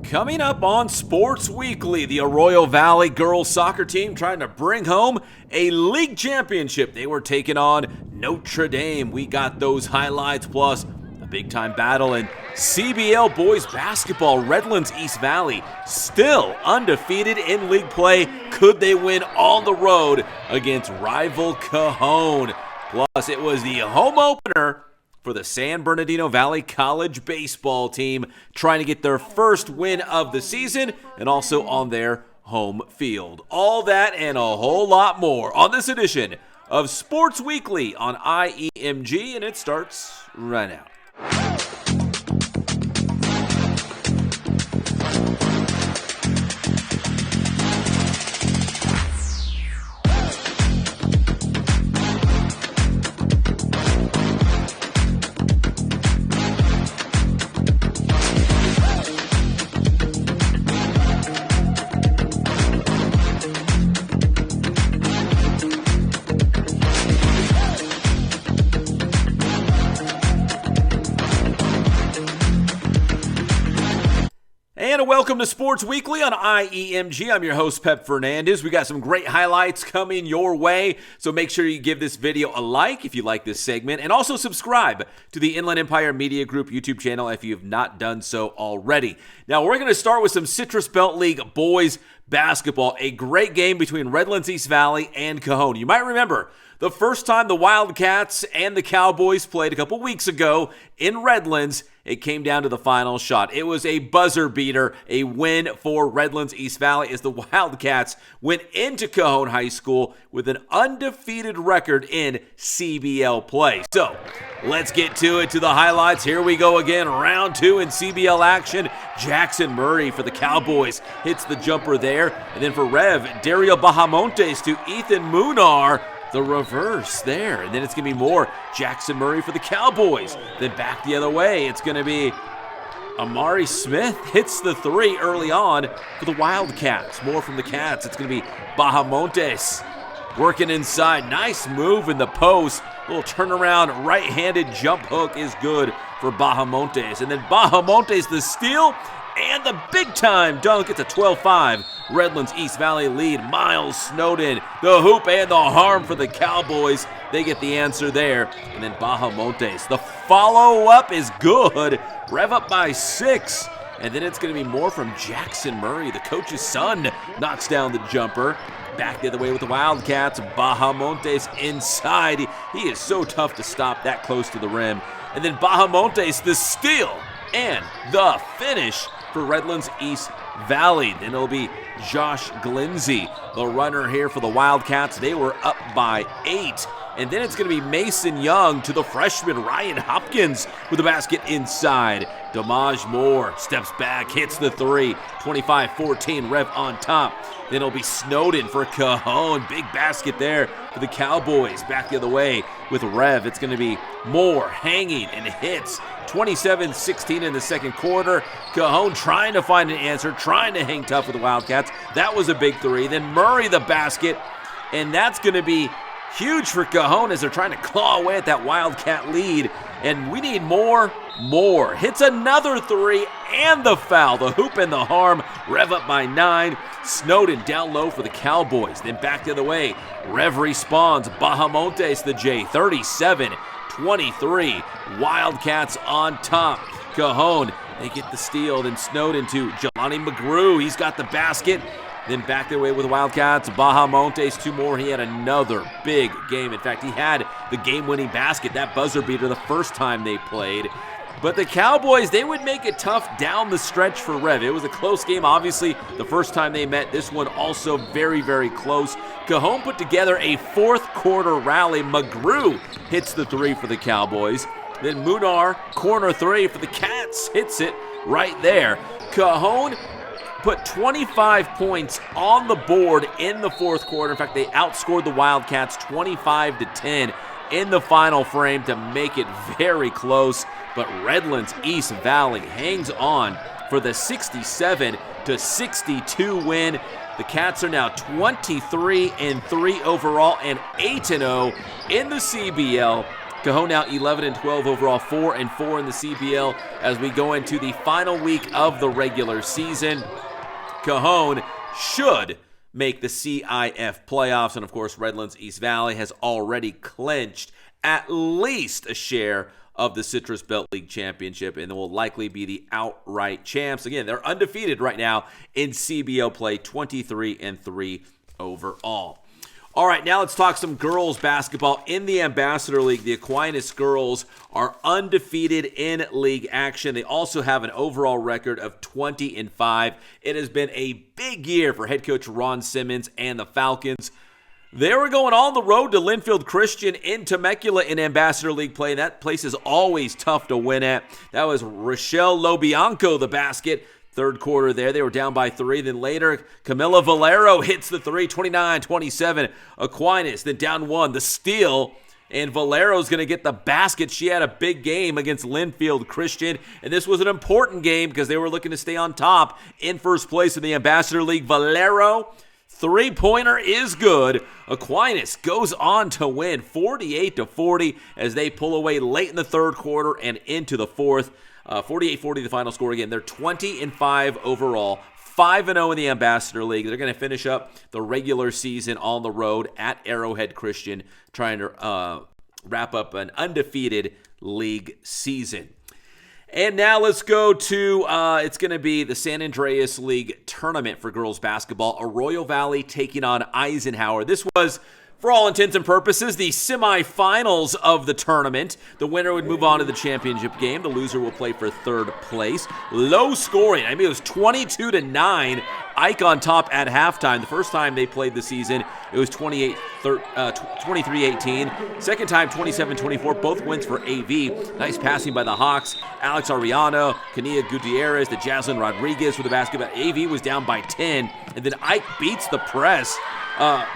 Coming up on Sports Weekly, the Arroyo Valley girls soccer team trying to bring home a league championship. They were taking on Notre Dame. We got those highlights, plus a big-time battle in CBL boys basketball. Redlands East Valley still undefeated in league play. Could they win on the road against rival Cajon? Plus, it was the home opener for the San Bernardino Valley College baseball team, trying to get their first win of the season and also on their home field. All that and a whole lot more on this edition of Sports Weekly on IEMG, and it starts right now. And welcome to Sports Weekly on IEMG. I'm your host, Pep Fernandez. We got some great highlights coming your way, so make sure you give this video a like if you like this segment, and also subscribe to the Inland Empire Media Group YouTube channel if you have not done so already. Now, we're going to start with some Citrus Belt League boys basketball, a great game between Redlands East Valley and Cajon. You might remember the first time the Wildcats and the Cowboys played a couple weeks ago in Redlands, it came down to the final shot. It was a buzzer beater, a win for Redlands East Valley as the Wildcats went into Cajon High School with an undefeated record in CBL play. So let's get to the highlights. Here we go again, round two in CBL action. Jackson Murray for the Cowboys hits the jumper there. And then for Rev, Dario Bahamontes to Ethan Munar. The reverse there, and then it's going to be more Jackson Murray for the Cowboys. Then back the other way, it's going to be Amari Smith hits the three early on for the Wildcats. More from the Cats. It's going to be Bahamontes working inside. Nice move in the post. Little turnaround right-handed jump hook is good for Bahamontes. And then Bahamontes the steal and the big-time dunk. It's a 12-5 Redlands East Valley lead. Miles Snowden, the hoop and the harm for the Cowboys. They get the answer there. And then Bahamontes, the follow-up is good. Rev up by 6. And then it's going to be more from Jackson Murray. The coach's son knocks down the jumper. Back the other way with the Wildcats. Bahamontes inside. He is so tough to stop that close to the rim. And then Bahamontes, the steal and the finish for Redlands East Valley. Then it'll be Josh Glindsey, the runner here for the Wildcats. They were up by 8. And then it's going to be Mason Young to the freshman Ryan Hopkins with the basket inside. Damaj Moore steps back, hits the three. 25-14, Rev on top. Then it'll be Snowden for Cajon. Big basket there for the Cowboys. Back the other way with Rev. It's going to be Moore hanging and hits. 27-16 in the second quarter. Cajon trying to find an answer, trying to hang tough with the Wildcats. That was a big three. Then Murray the basket, and that's going to be huge for Cajon as they're trying to claw away at that Wildcat lead. And we need more. Hits another three and the foul. The hoop and the harm. Rev up by 9. Snowden down low for the Cowboys. Then back the other way. Rev respawns. Bahamontes the J. 37-23. Wildcats on top. Cajon, they get the steal. Then Snowden to Jelani McGrew. He's got the basket. Then back their way with the Wildcats. Bahamontes, 2 more. He had another big game. In fact, he had the game-winning basket, that buzzer beater, the first time they played. But the Cowboys, they would make it tough down the stretch for Rev. It was a close game, obviously, the first time they met. This one also very, very close. Cajon put together a fourth-quarter rally. McGrew hits the three for the Cowboys. Then Munar, corner three for the Cats, hits it right there. Cajon put 25 points on the board in the fourth quarter. In fact, they outscored the Wildcats 25-10 in the final frame to make it very close. But Redlands East Valley hangs on for the 67-62 win. The Cats are now 23-3 overall and 8-0 in the CBL. Cajon now 11-12 overall, 4-4 in the CBL as we go into the final week of the regular season. Cajon should make the CIF playoffs, and of course, Redlands East Valley has already clinched at least a share of the Citrus Belt League Championship, and will likely be the outright champs. Again, they're undefeated right now in CBO play, 23-3 overall. All right, now let's talk some girls basketball. In the Ambassador League, the Aquinas girls are undefeated in league action. They also have an overall record of 20-5. It has been a big year for head coach Ron Simmons and the Falcons. They were going on the road to Linfield Christian in Temecula in Ambassador League play. That place is always tough to win at. That was Rochelle Lobianco, the basket. Third quarter there, they were down by 3. Then later, Camila Valero hits the 3, 29-27. Aquinas then down 1. The steal, and Valero's going to get the basket. She had a big game against Linfield Christian, and this was an important game because they were looking to stay on top in first place in the Ambassador League. Valero, three-pointer is good. Aquinas goes on to win 48-40 as they pull away late in the third quarter and into the fourth. 48-40 the final score. Again, they're 20-5 overall, 5-0 in the Ambassador League. They're going to finish up the regular season on the road at Arrowhead Christian, trying to wrap up an undefeated league season. And now let's go to, it's going to be the San Andreas League tournament for girls basketball. Arroyo Valley taking on Eisenhower. This was, for all intents and purposes, the semifinals of the tournament. The winner would move on to the championship game. The loser will play for third place. Low scoring. I mean, it was 22-9. Ike on top at halftime. The first time they played the season, it was 23-18. Second time, 27-24. Both wins for AV. Nice passing by the Hawks. Alex Ariano, Kania Gutierrez, the Jaslyn Rodriguez for the basketball. AV was down by 10. And then Ike beats the press.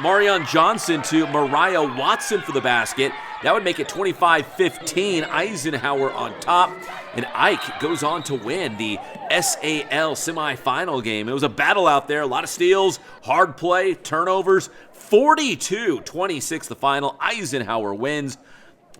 Marion Johnson to Mariah Watson for the basket. That would make it 25-15. Eisenhower on top. And Ike goes on to win the SAL semifinal game. It was a battle out there. A lot of steals, hard play, turnovers. 42-26 the final. Eisenhower wins.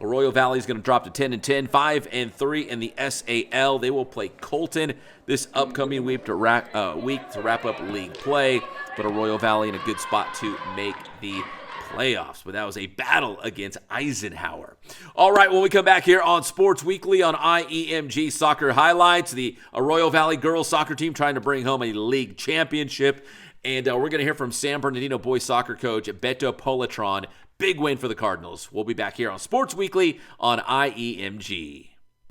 Arroyo Valley is going to drop to 10-10, 5-3 in the SAL. They will play Colton this upcoming week to wrap up league play. But Arroyo Valley in a good spot to make the playoffs. But that was a battle against Eisenhower. All right, when we come back here on Sports Weekly on IEMG Soccer Highlights, the Arroyo Valley girls soccer team trying to bring home a league championship. And we're going to hear from San Bernardino boys soccer coach Beto Polatron. Big win for the Cardinals. We'll be back here on Sports Weekly on IEMG.